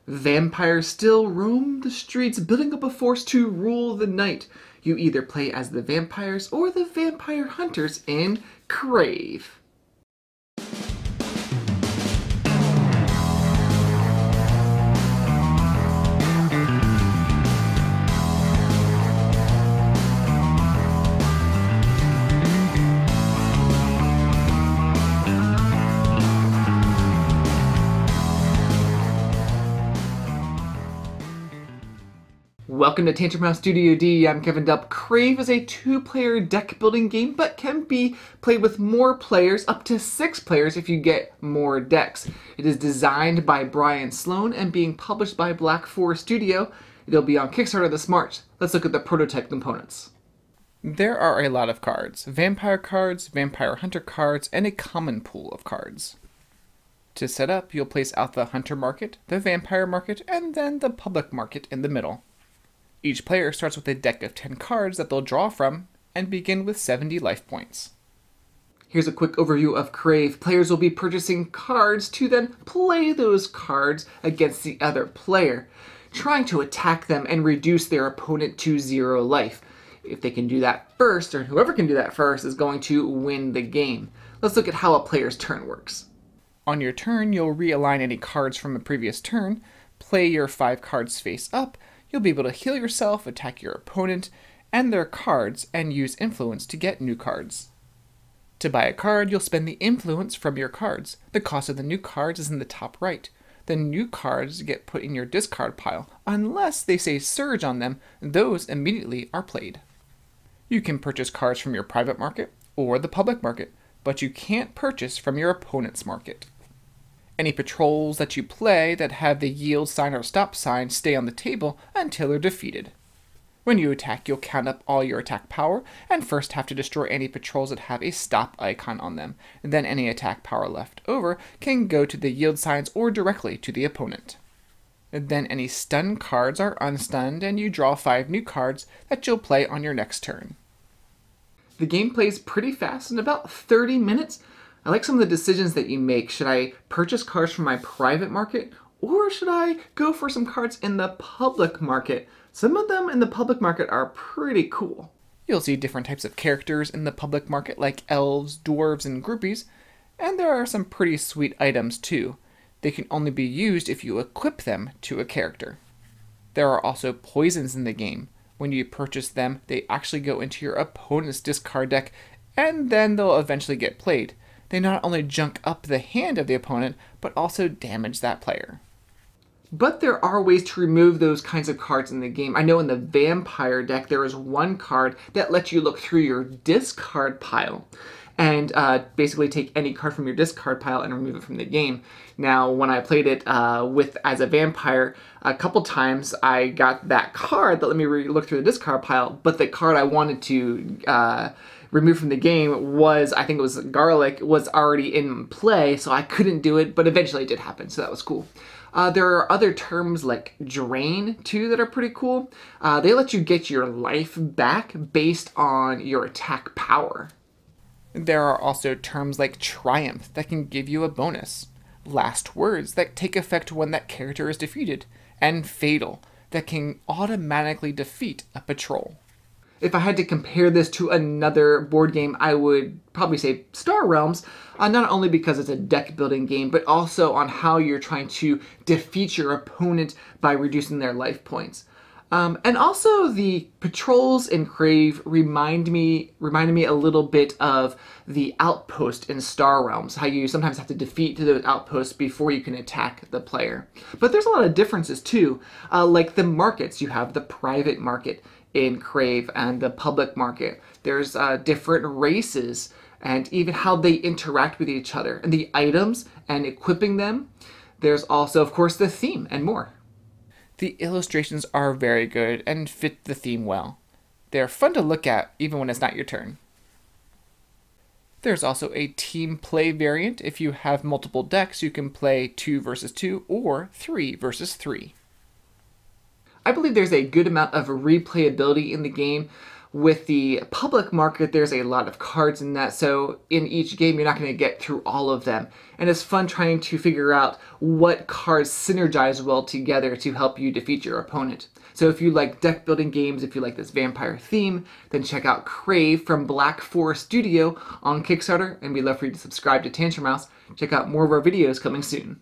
Vampires still roam the streets, building up a force to rule the night. You either play as the vampires or the vampire hunters in Crave. Welcome to Tantrum Studio D. I'm Kevin Dupp. Crave is a two-player deck-building game, but can be played with more players, up to 6 players if you get more decks. It is designed by Brian Sloan and being published by Black Forest Studio. It'll be on Kickstarter this March. Let's look at the prototype components. There are a lot of cards. Vampire cards, vampire hunter cards, and a common pool of cards. To set up, you'll place out the hunter market, the vampire market, and then the public market in the middle. Each player starts with a deck of 10 cards that they'll draw from, and begin with 70 life points. Here's a quick overview of Crave. Players will be purchasing cards to then play those cards against the other player, trying to attack them and reduce their opponent to 0 life. If they can do that first, or whoever can do that first, is going to win the game. Let's look at how a player's turn works. On your turn, you'll realign any cards from a previous turn, play your 5 cards face up. You'll be able to heal yourself, attack your opponent and their cards, and use influence to get new cards. To buy a card, you'll spend the influence from your cards. The cost of the new cards is in the top right. The new cards get put in your discard pile. Unless they say Surge on them, those immediately are played. You can purchase cards from your private market or the public market, but you can't purchase from your opponent's market. Any patrols that you play that have the yield sign or stop sign stay on the table until they're defeated. When you attack, you'll count up all your attack power, and first have to destroy any patrols that have a stop icon on them. Then any attack power left over can go to the yield signs or directly to the opponent. Then any stun cards are unstunned, and you draw 5 new cards that you'll play on your next turn. The game plays pretty fast, in about 30 minutes. I like some of the decisions that you make. Should I purchase cards from my private market, or should I go for some cards in the public market? Some of them in the public market are pretty cool. You'll see different types of characters in the public market, like elves, dwarves, and groupies, and there are some pretty sweet items too. They can only be used if you equip them to a character. There are also poisons in the game. When you purchase them, they actually go into your opponent's discard deck, and then they'll eventually get played. They not only junk up the hand of the opponent, but also damage that player. But there are ways to remove those kinds of cards in the game. I know in the vampire deck, there is one card that lets you look through your discard pile and basically take any card from your discard pile and remove it from the game. Now, when I played it as a vampire, a couple times I got that card that let me look through the discard pile, but the card I wanted to removed from the game was, I think it was garlic, was already in play, so I couldn't do it, but eventually it did happen, so that was cool. There are other terms like drain, too, that are pretty cool. They let you get your life back based on your attack power. There are also terms like triumph that can give you a bonus, last words that take effect when that character is defeated, and fatal that can automatically defeat a patrol. If I had to compare this to another board game, I would probably say Star Realms, not only because it's a deck-building game, but also on how you're trying to defeat your opponent by reducing their life points. And also the patrols in Crave reminded me a little bit of the outpost in Star Realms, how you sometimes have to defeat those outposts before you can attack the player. But there's a lot of differences too, like the markets. You have the private market in Crave and the public market. There's different races and even how they interact with each other, and the items and equipping them. There's also, of course, the theme and more. The illustrations are very good and fit the theme well. They're fun to look at even when it's not your turn. There's also a team play variant. If you have multiple decks, you can play 2 versus 2 or 3 versus 3. I believe there's a good amount of replayability in the game. With the public market, there's a lot of cards in that, so in each game you're not going to get through all of them. And it's fun trying to figure out what cards synergize well together to help you defeat your opponent. So if you like deck building games, if you like this vampire theme, then check out Crave from Black Forest Studio on Kickstarter, and we'd love for you to subscribe to Tantrum. Check out more of our videos coming soon.